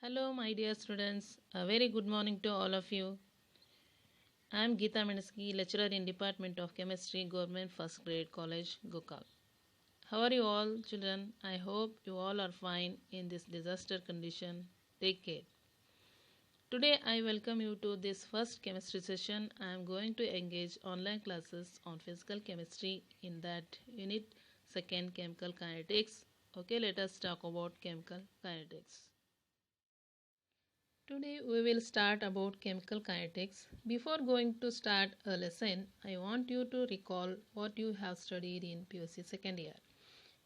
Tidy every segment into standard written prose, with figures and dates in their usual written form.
Hello, my dear students. A very good morning to all of you. I am Geeta Menaski, lecturer in Department of Chemistry, Government First Grade College, Gokal. How are you all, children? I hope you all are fine in this disaster condition. Take care. Today, I welcome you to this first chemistry session. I am going to engage online classes on physical chemistry in that unit second chemical kinetics. Okay, let us talk about chemical kinetics. Today we will start about chemical kinetics. Before going to start a lesson, I want you to recall what you have studied in PUC second year.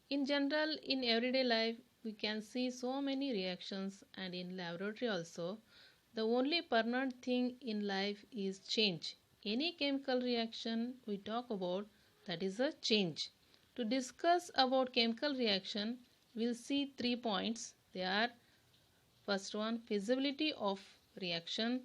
In general, in everyday life, we can see so many reactions, and in laboratory also. The only permanent thing in life is change. Any chemical reaction we talk about, that is a change. To discuss about chemical reaction, we'll see 3 points. They are: first one, feasibility of reaction,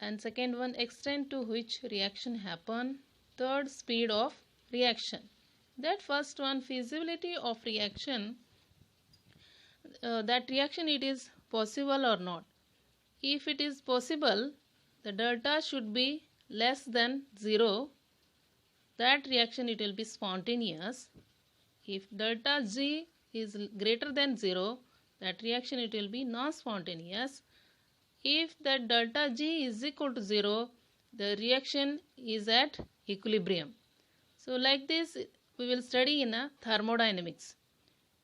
and second one, extent to which reaction happen, third, speed of reaction. That first one, feasibility of reaction, that reaction it is possible or not. If it is possible, the delta should be less than 0. That reaction it will be spontaneous. If delta G is greater than 0, that reaction it will be non-spontaneous. If that delta G is equal to 0, the reaction is at equilibrium. So like this we will study in a thermodynamics.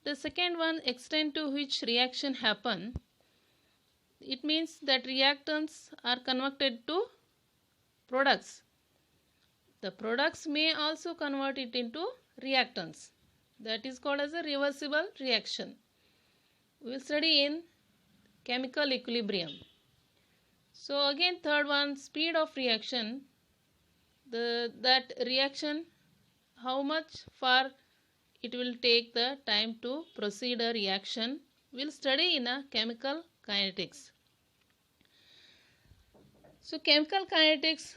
The second one, extent to which reaction happen, it means that reactants are converted to products. The products may also convert it into reactants. That is called as a reversible reaction. We will study in chemical equilibrium. So again, third one, speed of reaction. That reaction, how much far it will take the time to proceed a reaction, we'll study in a chemical kinetics. So chemical kinetics,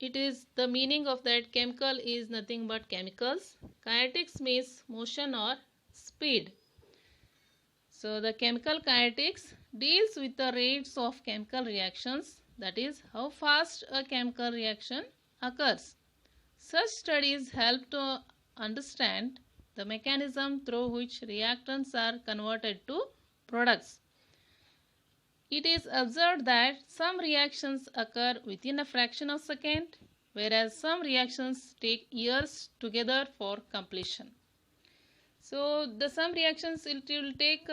it is the meaning of that chemical is nothing but chemicals. Kinetics means motion or speed. So the chemical kinetics deals with the rates of chemical reactions, that is how fast a chemical reaction occurs. Such studies help to understand the mechanism through which reactants are converted to products. It is observed that some reactions occur within a fraction of a second, whereas some reactions take years together for completion. So the some reactions it will take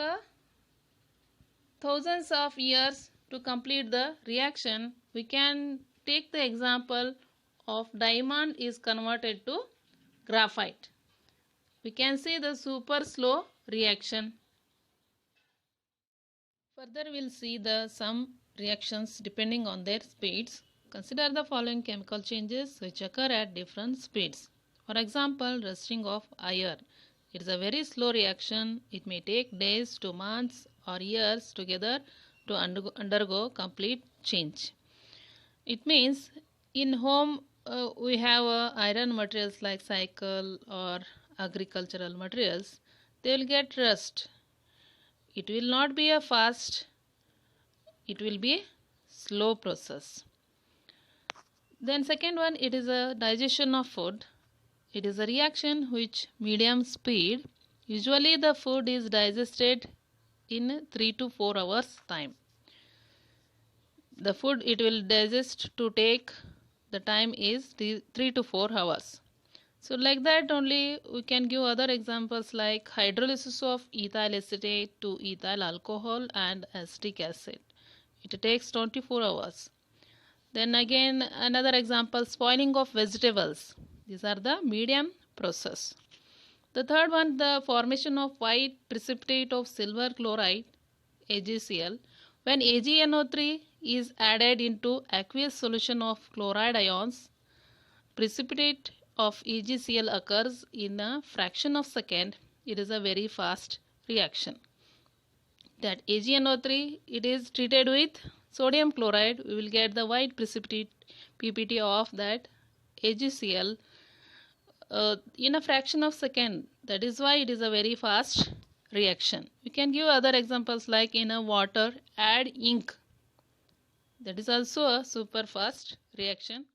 thousands of years to complete the reaction. We can take the example of diamond is converted to graphite. We can see the super slow reaction. Further we'll see the some reactions depending on their speeds. Consider the following chemical changes which occur at different speeds. For example, rusting of iron. It is a very slow reaction. It may take days to months or years together to undergo complete change. It means in home we have iron materials like cycle or agricultural materials. They will get rust. It will not be a fast, it will be a slow process. Then second one, it is a digestion of food. It is a reaction which medium speed. Usually the food is digested in 3 to 4 hours time. The food it will digest to take the time is 3 to 4 hours. So like that only we can give other examples like hydrolysis of ethyl acetate to ethyl alcohol and acetic acid. It takes 24 hours. Then again another example, spoiling of vegetables. These are the medium process. The third one, the formation of white precipitate of silver chloride, AgCl. When AgNO3 is added into aqueous solution of chloride ions, precipitate of AgCl occurs in a fraction of a second. It is a very fast reaction. That AgNO3 it is treated with sodium chloride, we will get the white precipitate PPT of that AgCl in a fraction of a second. That is why it is a very fast reaction. We can give other examples like in a water add ink. That is also a super fast reaction.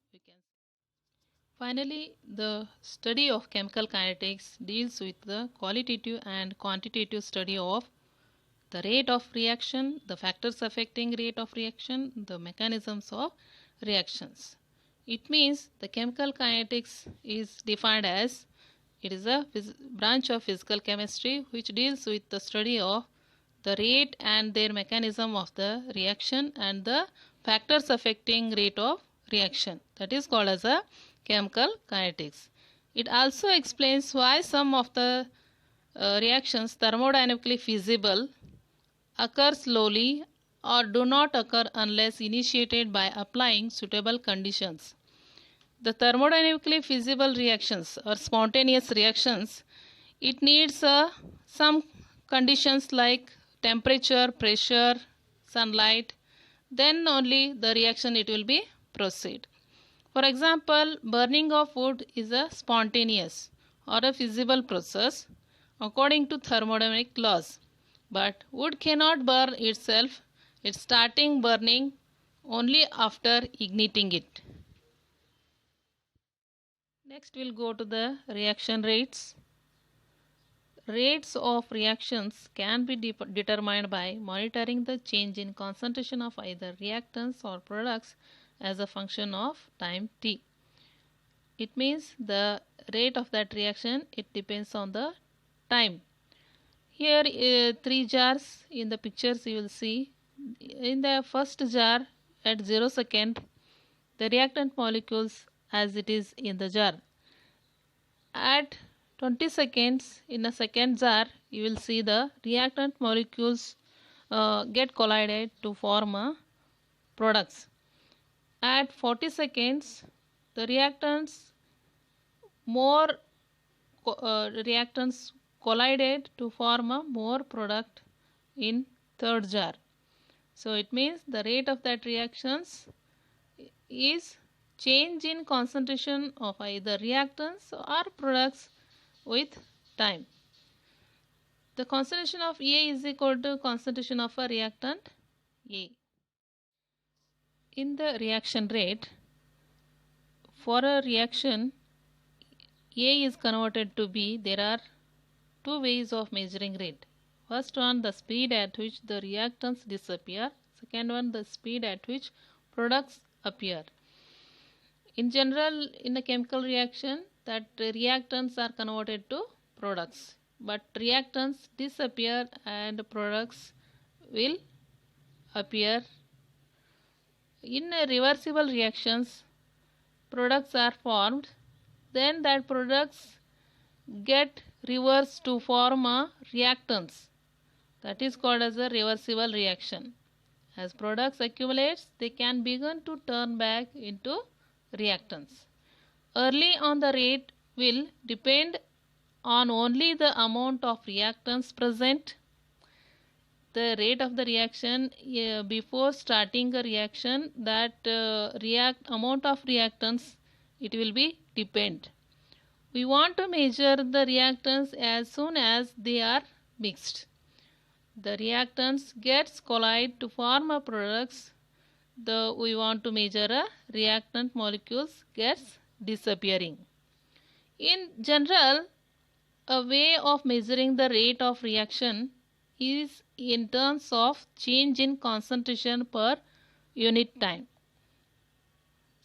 Finally, the study of chemical kinetics deals with the qualitative and quantitative study of the rate of reaction, the factors affecting rate of reaction, the mechanisms of reactions. It means the chemical kinetics is defined as it is a branch of physical chemistry which deals with the study of the rate and their mechanism of the reaction and the factors affecting rate of reaction. That is called as a chemical kinetics. It also explains why some of the reactions thermodynamically feasible occur slowly or do not occur unless initiated by applying suitable conditions. The thermodynamically feasible reactions or spontaneous reactions, it needs some conditions like temperature, pressure, sunlight, then only the reaction it will be proceed. For example, burning of wood is a spontaneous or a feasible process according to thermodynamic laws. But wood cannot burn itself, it's starting burning only after igniting it. Next we'll go to the reaction rates. Rates of reactions can be determined by monitoring the change in concentration of either reactants or products as a function of time t. It means the rate of that reaction, it depends on the time. Here 3 jars in the pictures you will see. In the first jar at 0 second, the reactant molecules as it is in the jar. At 20 seconds in a second jar, you will see the reactant molecules get collided to form products. At 40 seconds, the reactants collided to form a more product in third jar. So it means the rate of that reactions is change in concentration of either reactants or products with time. The concentration of A is equal to concentration of a reactant A. In the reaction rate, for a reaction A is converted to B, there are two ways of measuring rate. First one, the speed at which the reactants disappear. Second one, the speed at which products appear. In general, in a chemical reaction, that reactants are converted to products, but reactants disappear and products will appear. In reversible reactions, products are formed, then that products get reversed to form reactants. That is called as a reversible reaction. As products accumulates, they can begin to turn back into reactants. Early on, the rate will depend on only the amount of reactants present. The rate of the reaction before starting a reaction, that amount of reactants, it will be depend. We want to measure the reactants as soon as they are mixed. The reactants gets collide to form a products. We want to measure a reactant molecules gets disappearing. In general, a way of measuring the rate of reaction is in terms of change in concentration per unit time.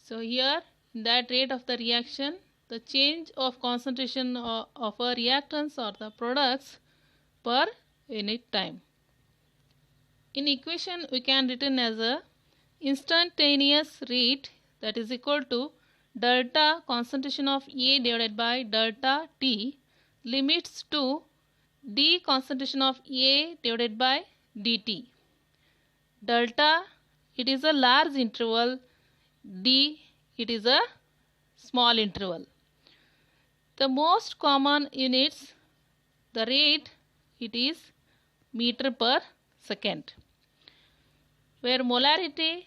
So here, in that rate of the reaction, the change of concentration of a reactants or the products per unit time. In equation, we can written as a instantaneous rate, that is equal to delta concentration of A divided by delta T limits to d concentration of A divided by dt. Delta, it is a large interval, d, it is a small interval. The most common units, the rate, it is meter per second, where molarity,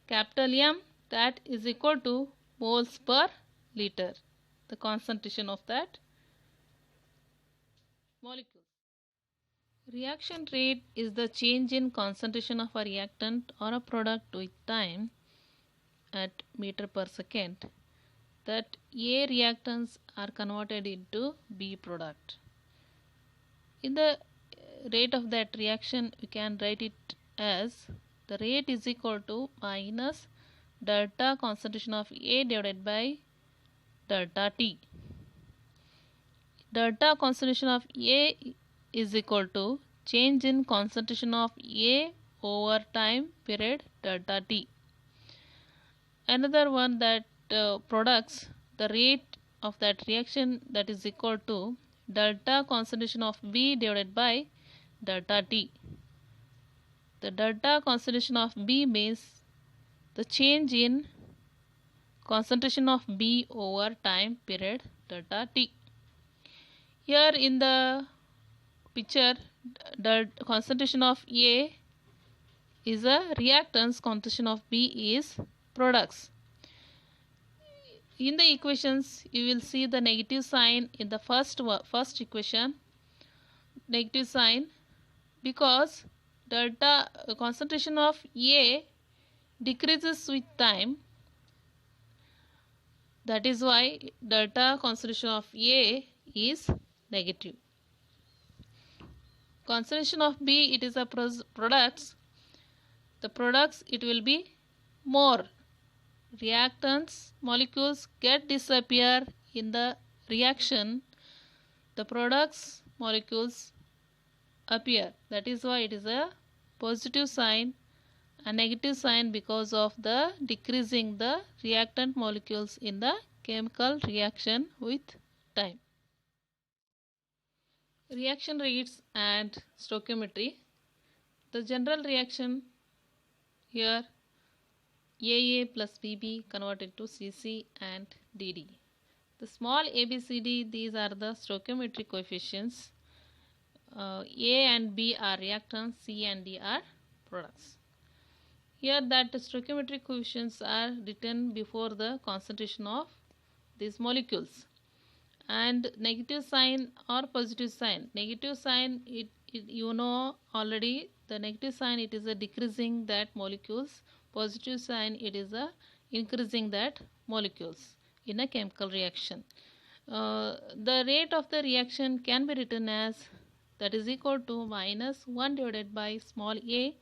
capital M, that is equal to moles per liter, the concentration of that molecule. Reaction rate is the change in concentration of a reactant or a product with time at meter per second that A reactants are converted into B product. In the rate of that reaction, we can write it as the rate is equal to minus delta concentration of A divided by delta T. Delta concentration of A is equal to change in concentration of A over time period delta T. Another one that products the rate of that reaction that is equal to delta concentration of B divided by delta T. The delta concentration of B means the change in concentration of B over time period delta T. Here in the picture, the concentration of A is a reactants, concentration of B is products. In the equations, you will see the negative sign in the first equation, negative sign, because delta concentration of A decreases with time. That is why delta concentration of A is negative. Concentration of B, it is a products. The products, it will be more. Reactants molecules get disappear in the reaction. The products molecules appear. That is why it is a positive sign, a negative sign because of the decreasing the reactant molecules in the chemical reaction with time. Reaction rates and stoichiometry. The general reaction here, AA plus BB converted to CC and DD. The small ABCD, these are the stoichiometric coefficients. A and B are reactants, C and D are products. Here that the stoichiometric coefficients are written before the concentration of these molecules. And negative sign or positive sign. Negative sign, it you know already, the negative sign, it is a decreasing that molecules. Positive sign, it is a increasing that molecules in a chemical reaction. The rate of the reaction can be written as that is equal to minus 1 divided by small a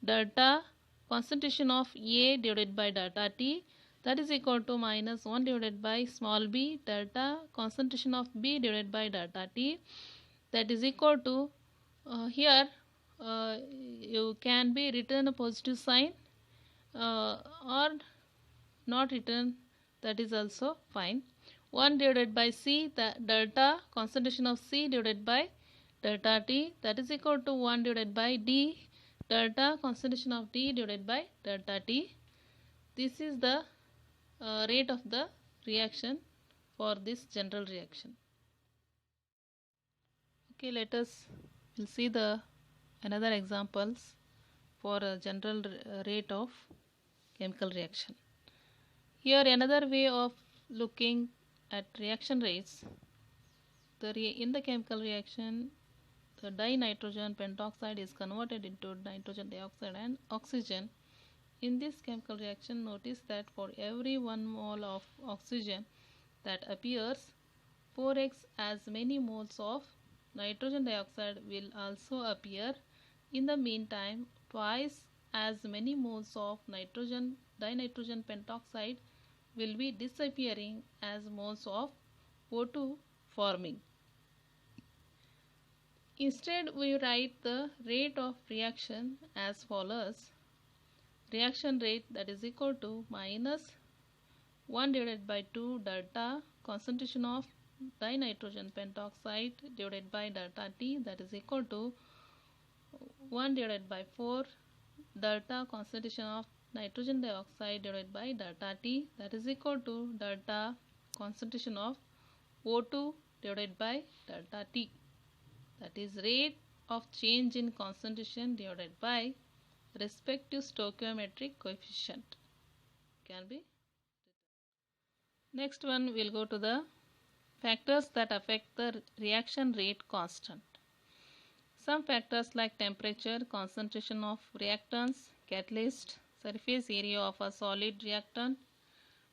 delta concentration of A divided by delta T, that is equal to minus 1 divided by small b delta concentration of B divided by delta T, that is equal to here you can be written a positive sign or not written, that is also fine. 1 divided by C, the delta concentration of C divided by delta T, that is equal to 1 divided by D delta concentration of D divided by delta T. This is the rate of the reaction for this general reaction. Okay, let us will see the another examples for a general rate of chemical reaction. Here another way of looking at reaction rates. In the chemical reaction, the dinitrogen pentoxide is converted into nitrogen dioxide and oxygen. In this chemical reaction, notice that for every 1 mole of oxygen that appears, 4x as many moles of nitrogen dioxide will also appear. In the meantime, twice as many moles of dinitrogen pentoxide will be disappearing as moles of O2 forming. Instead, we write the rate of reaction as follows. Reaction rate, that is equal to minus 1 divided by 2 delta concentration of dinitrogen pentoxide divided by delta T, that is equal to 1 divided by 4 delta concentration of nitrogen dioxide divided by delta T, that is equal to delta concentration of O2 divided by delta T. That is rate of change in concentration divided by respective stoichiometric coefficient. Can be. Next one, we'll go to the factors that affect the reaction rate constant. Some factors like temperature, concentration of reactants, catalyst, surface area of a solid reactant,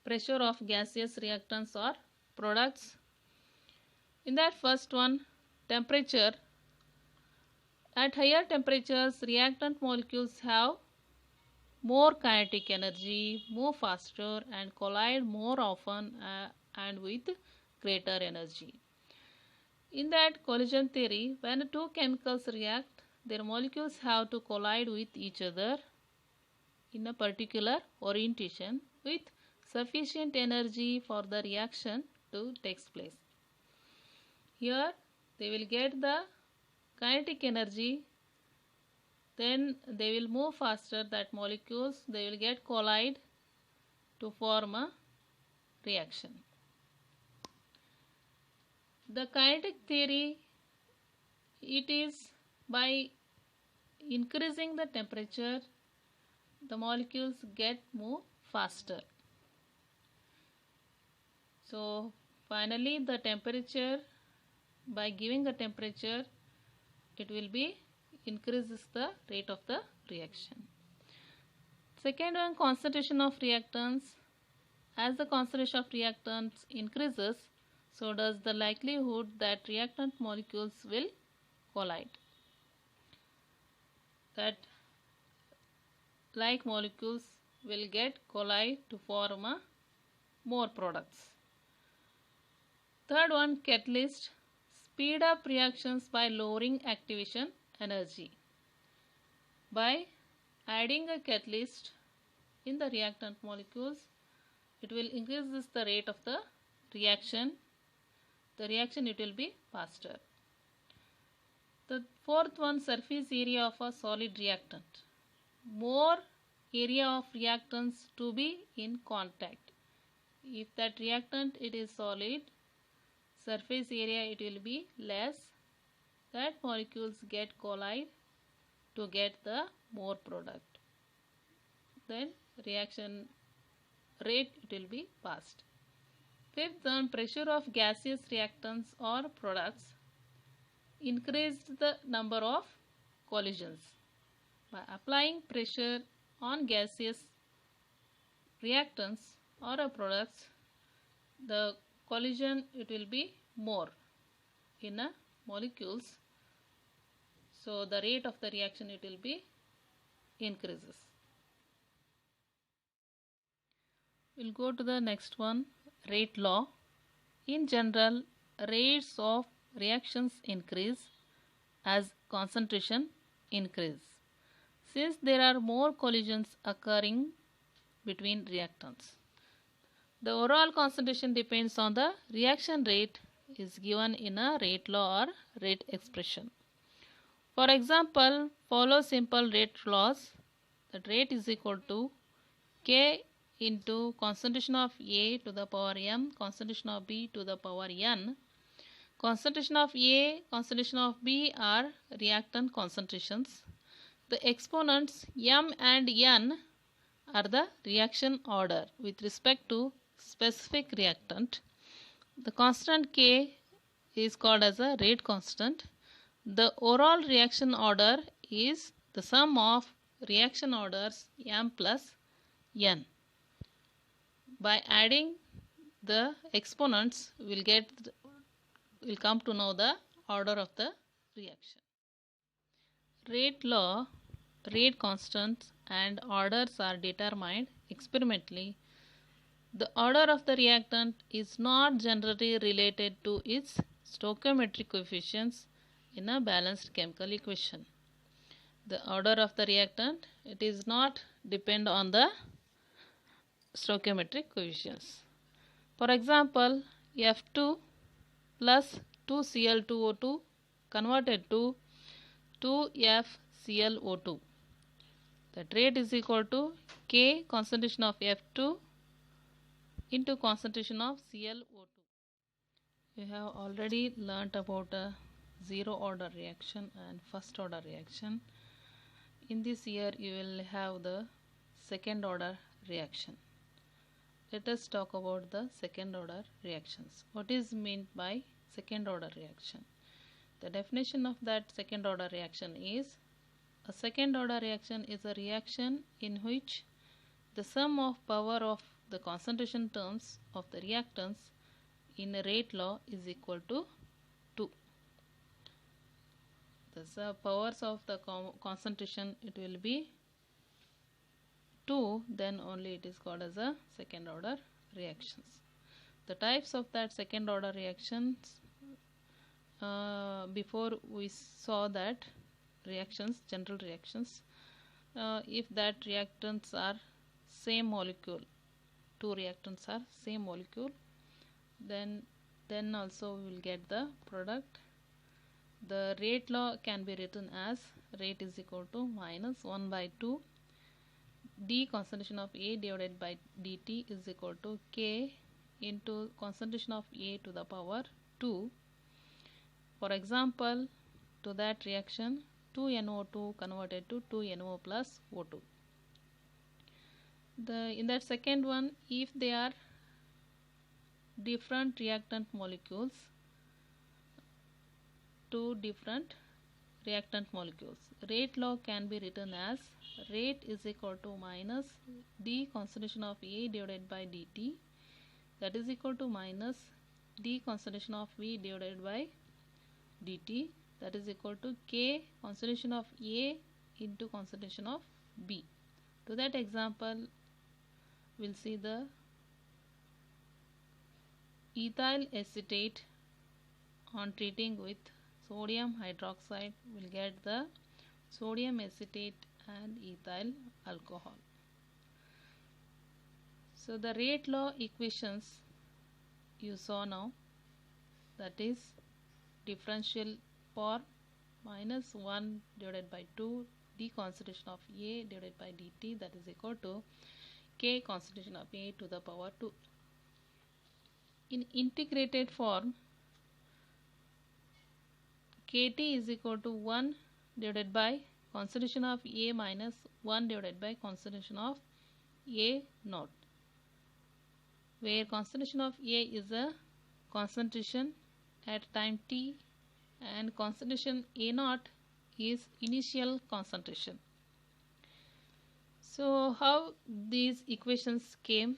pressure of gaseous reactants or products. In that first one, temperature. At higher temperatures, reactant molecules have more kinetic energy, move faster and collide more often and with greater energy. In that collision theory, when two chemicals react, their molecules have to collide with each other in a particular orientation with sufficient energy for the reaction to take place. Here they will get the kinetic energy, then they will move faster, that molecules they will get collide to form a reaction. The kinetic theory, it is by increasing the temperature the molecules get move faster. So finally the temperature, by giving a temperature, it will be increases the rate of the reaction. Second one, concentration of reactants. As the concentration of reactants increases, so does the likelihood that reactant molecules will collide. That like molecules will get collide to form a more products. Third one, catalyst. Speed up reactions by lowering activation energy. By adding a catalyst in the reactant molecules, it will increase the rate of the reaction. The reaction it will be faster. The fourth one, surface area of a solid reactant. More area of reactants to be in contact. If that reactant it is solid, surface area it will be less, that molecules get collide to get the more product. Then reaction rate it will be fast. Fifth one, pressure of gaseous reactants or products increased the number of collisions. By applying pressure on gaseous reactants or products, the collision it will be more in a molecules, so the rate of the reaction it will be increases. We'll go to the next one, rate law. In general, rates of reactions increase as concentration increase, since there are more collisions occurring between reactants. The overall concentration depends on the reaction rate is given in a rate law or rate expression. For example, follow simple rate laws. That rate is equal to K into concentration of A to the power m, concentration of B to the power n. Concentration of A, concentration of B are reactant concentrations. The exponents m and n are the reaction order with respect to specific reactant. The constant K is called as a rate constant. The overall reaction order is the sum of reaction orders m plus n. By adding the exponents, we'll come to know the order of the reaction. Rate law, rate constants and orders are determined experimentally. The order of the reactant is not generally related to its stoichiometric coefficients in a balanced chemical equation. The order of the reactant, it is not depend on the stoichiometric coefficients. For example, F2 plus 2Cl2O2 converted to 2FClO2. That rate is equal to K concentration of F2 into concentration of ClO2. You have already learnt about a zero order reaction and first order reaction. In this year you will have the second order reaction. Let us talk about the second order reactions. What is meant by second order reaction? The definition of that second order reaction is: a second order reaction is a reaction in which the sum of power of the concentration terms of the reactants in a rate law is equal to 2. The powers of the concentration, it will be 2, then only it is called as a second order reactions. The types of that second order reactions, before we saw that reactions, general reactions, if that reactants are same molecule, two reactants are same molecule, then also we will get the product. The rate law can be written as rate is equal to minus 1 by 2 d concentration of A divided by dt is equal to K into concentration of A to the power 2. For example, to that reaction 2NO2 converted to 2NO plus O2. In that second one, if they are different reactant molecules, two different reactant molecules, rate law can be written as rate is equal to minus d concentration of A divided by dt, that is equal to minus d concentration of V divided by dt, that is equal to K concentration of A into concentration of B. To that example, we'll see the ethyl acetate on treating with sodium hydroxide will get the sodium acetate and ethyl alcohol. So the rate law equations you saw now, that is differential for minus 1 divided by 2 d concentration of A divided by dt, that is equal to K concentration of A to the power 2. In integrated form, Kt is equal to 1 divided by concentration of A minus 1 divided by concentration of A naught, where concentration of A is a concentration at time t and concentration A naught is initial concentration. So how these equations came,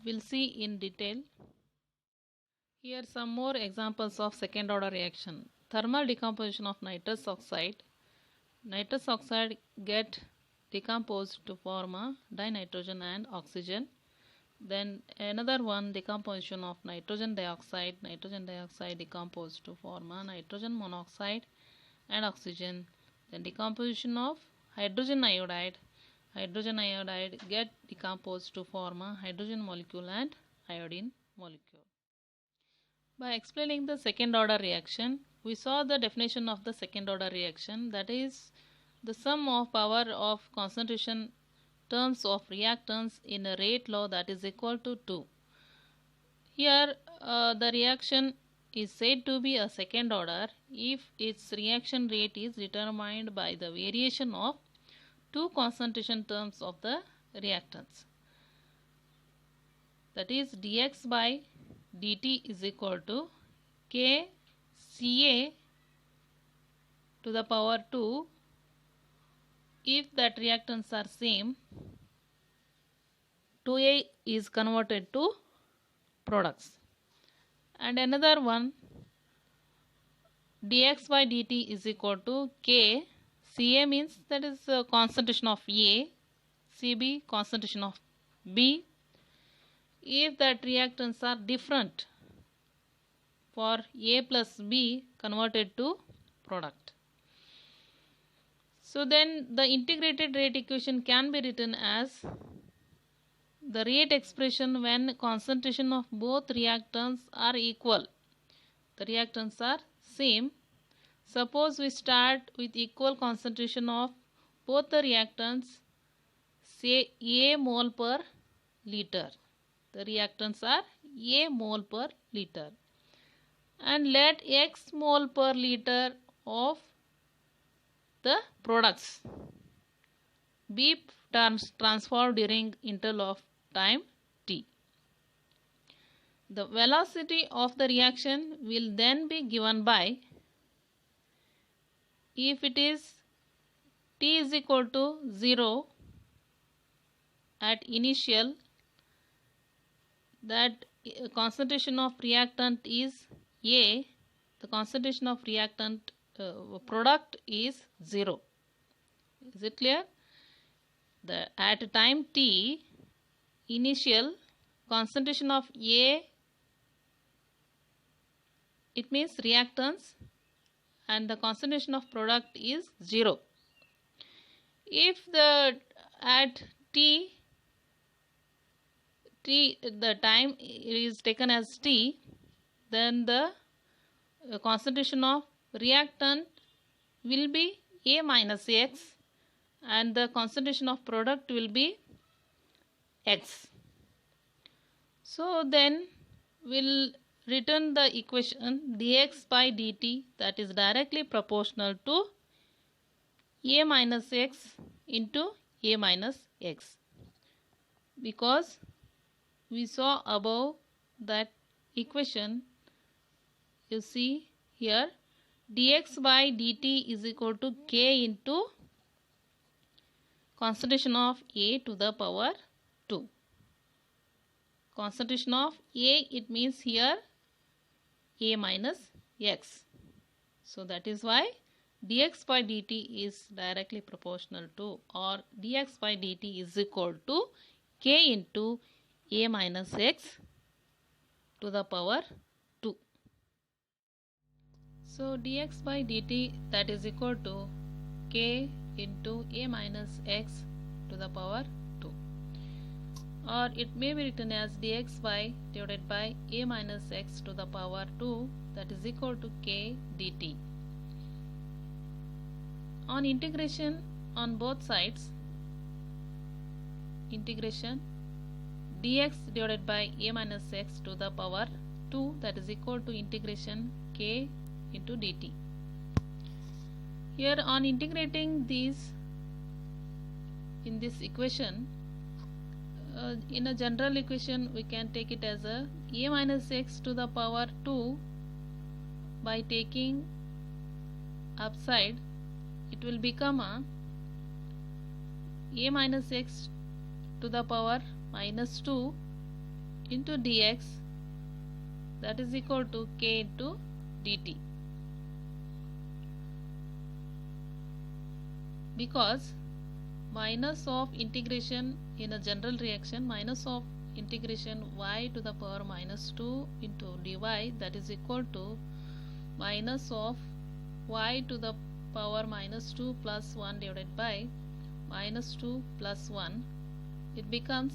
we'll see in detail. Here some more examples of second order reaction. Thermal decomposition of nitrous oxide. Nitrous oxide get decomposed to form a dinitrogen and oxygen. Then another one, decomposition of nitrogen dioxide. Nitrogen dioxide decomposed to form a nitrogen monoxide and oxygen. Then decomposition of hydrogen iodide. Hydrogen iodide get decomposed to form a hydrogen molecule and iodine molecule. By explaining the second order reaction, we saw the definition of the second order reaction, that is the sum of power of concentration terms of reactants in a rate law that is equal to 2. Here the reaction is said to be a second order if its reaction rate is determined by the variation of two concentration terms of the reactants, that is dx by dt is equal to K Ca to the power 2 if that reactants are same. 2A is converted to products. And another one, dx by dt is equal to K. Ca means that is concentration of A, Cb concentration of B, if that reactants are different for A plus B converted to product. So then the integrated rate equation can be written as the rate expression when concentration of both reactants are equal. The reactants are same. Suppose we start with equal concentration of both the reactants, say A mole per liter. The reactants are A mole per liter. And let X mole per liter of the products be transformed during interval of time t. The velocity of the reaction will then be given by if it is T is equal to 0 at initial, that concentration of reactant is A, the concentration of reactant product is 0. Is it clear? At time T, initial concentration of A, it means reactants, and the concentration of product is 0. If at T the time is taken as T, then the concentration of reactant will be A minus X and the concentration of product will be X. So then we'll return the equation dx by dt, that is directly proportional to A minus X into A minus X, because we saw above that equation. You see here dx by dt is equal to k into concentration of A to the power 2. Concentration of A, it means here A minus X. So that is why dx by dt is directly proportional to, or dx by dt is equal to k into A minus X to the power 2. So dx by dt, that is equal to k into A minus X to the power 2, or it may be written as dx by divided by A minus X to the power 2, that is equal to k dt. On integration on both sides, integration dx divided by A minus X to the power 2, that is equal to integration k into dt. Here on integrating these in this equation, in a general equation we can take it as a A minus X to the power 2, by taking upside it will become a minus X to the power minus 2 into dx, that is equal to k into dt. Because minus of integration in a general reaction, minus of integration y to the power minus 2 into dy, that is equal to minus of y to the power minus 2 plus 1 divided by minus 2 plus 1. It becomes,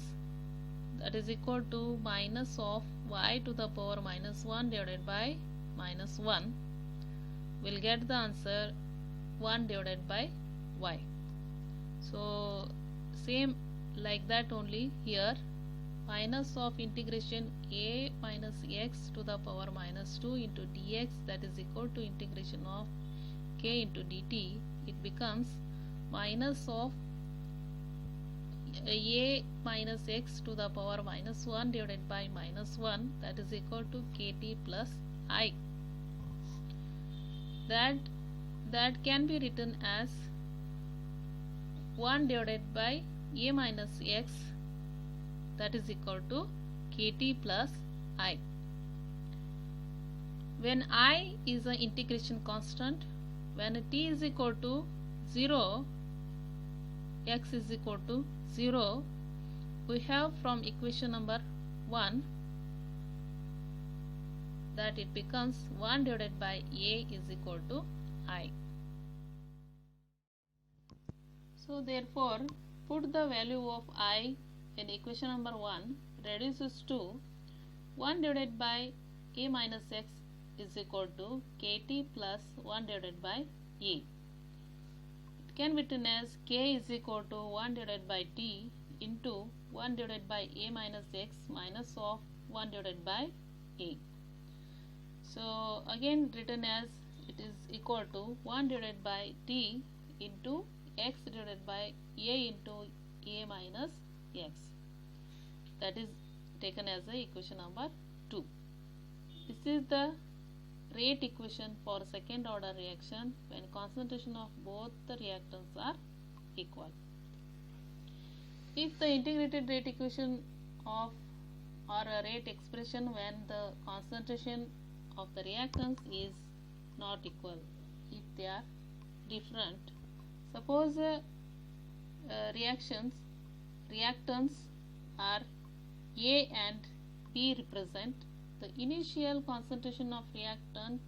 that is equal to minus of y to the power minus 1 divided by minus 1. We'll get the answer 1 divided by y. So same like that only here, minus of integration A minus X to the power minus 2 into dx, that is equal to integration of k into dt. It becomes minus of A minus X to the power minus 1 divided by minus 1, that is equal to kt plus I. That can be written as 1 divided by A minus X, that is equal to kt plus I. When I is an integration constant, when t is equal to 0, x is equal to 0, we have from equation number 1 that it becomes 1 divided by A is equal to I. So therefore put the value of I in equation number 1 reduces to 1 divided by A minus X is equal to kt plus 1 divided by A. It can be written as k is equal to 1 divided by t into 1 divided by A minus X minus of 1 divided by A. So again written as it is equal to 1 divided by t into x divided by A into A minus X. That is taken as the equation number 2. This is the rate equation for second order reaction when concentration of both the reactants are equal. If the integrated rate equation of or a rate expression when the concentration of the reactants is not equal, if they are different. Suppose reactants are A and B represent the initial concentration of reactant,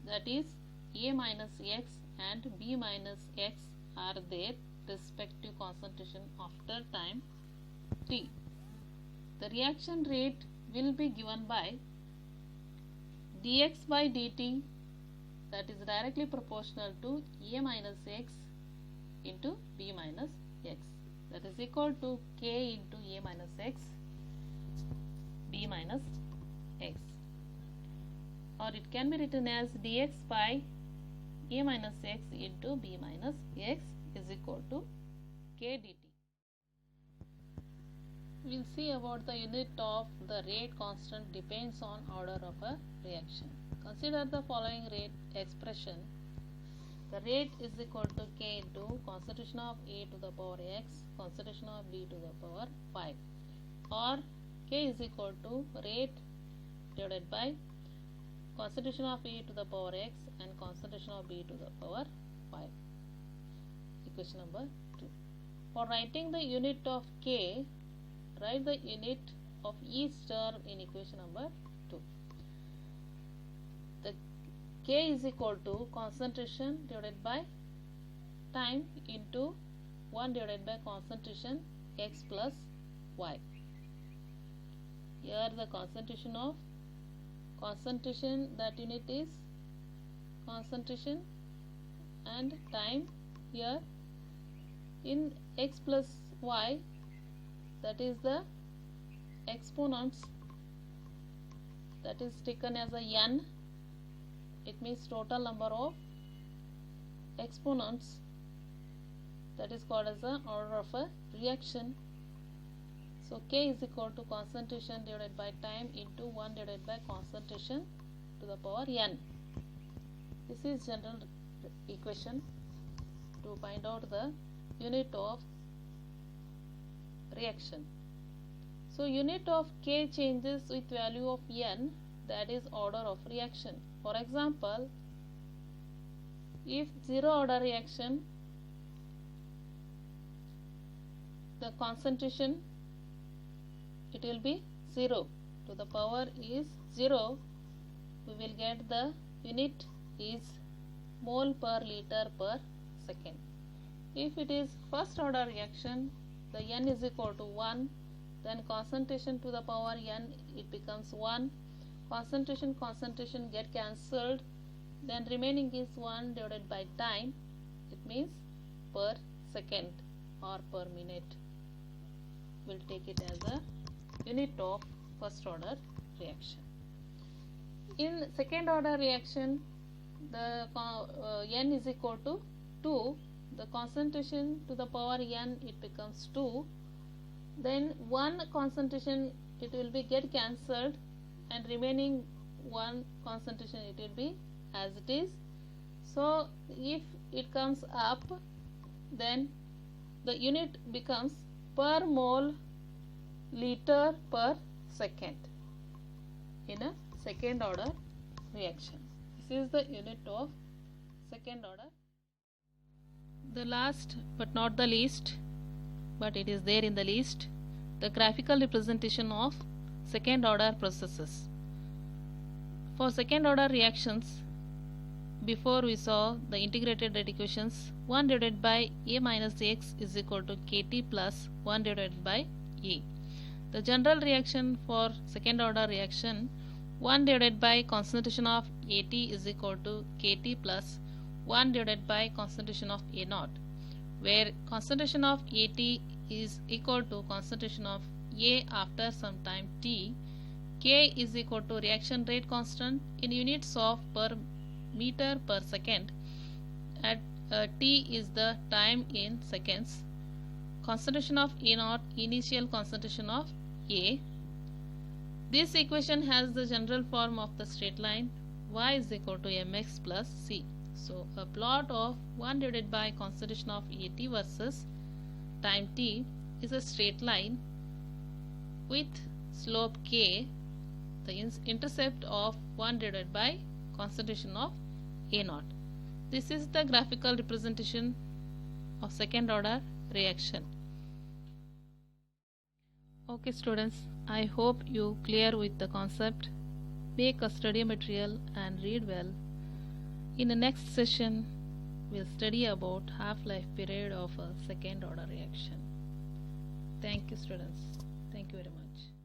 that is A minus X and B minus X are their respective concentration after time t. The reaction rate will be given by dx by dt, that is directly proportional to A minus X into B minus X, that is equal to K into A minus X B minus X, or it can be written as dx by A minus X into B minus X is equal to K dt. We will see about the unit of the rate constant depends on order of a reaction. Consider the following rate expression. The rate is equal to K into concentration of A to the power X, concentration of B to the power 5, or K is equal to rate divided by concentration of A to the power X and concentration of B to the power 5. Equation number 2. For writing the unit of K, write the unit of each term in equation number 2. The K is equal to concentration divided by time into 1 divided by concentration X plus Y. Here the concentration, that unit is concentration, and time here in X plus Y, that is the exponents, that is taken as a n. It means total number of exponents, that is called as the order of a reaction. So K is equal to concentration divided by time into 1 divided by concentration to the power n. This is general equation to find out the unit of reaction. So unit of K changes with value of n, that is order of reaction. For example, if zero order reaction, the concentration, it will be 0 to the power is 0. We will get the unit is mole per liter per second. If it is first order reaction, the n is equal to 1, then concentration to the power n, it becomes 1. Concentration get cancelled, then remaining is 1 divided by time, it means per second or per minute. We'll take it as a unit of first order reaction. In second order reaction, the n is equal to 2. The concentration to the power n, it becomes 2. Then 1 concentration, it will be get cancelled, and remaining 1 concentration, it will be as it is. So if it comes up, then the unit becomes per mole liter per second in a second order reaction. This is the unit of second order. The last but not the least, but it is there in the list, the graphical representation of second order processes. For second order reactions, before we saw the integrated rate equations, 1 divided by A minus X is equal to KT plus 1 divided by A. The general reaction for second order reaction, 1 divided by concentration of AT is equal to KT plus 1 divided by concentration of A naught, where concentration of AT is equal to concentration of A after some time t. K is equal to reaction rate constant in units of per meter per second. At t is the time in seconds. Concentration of A naught, initial concentration of A. This equation has the general form of the straight line y is equal to mx plus c. So a plot of 1 divided by concentration of AT versus time t is a straight line with slope k, the intercept of 1 divided by concentration of A0. This is the graphical representation of second order reaction. Okay students, I hope you clear with the concept. Make a study material and read well. In the next session, we'll study about half-life period of a second order reaction. Thank you students. Thank you very much.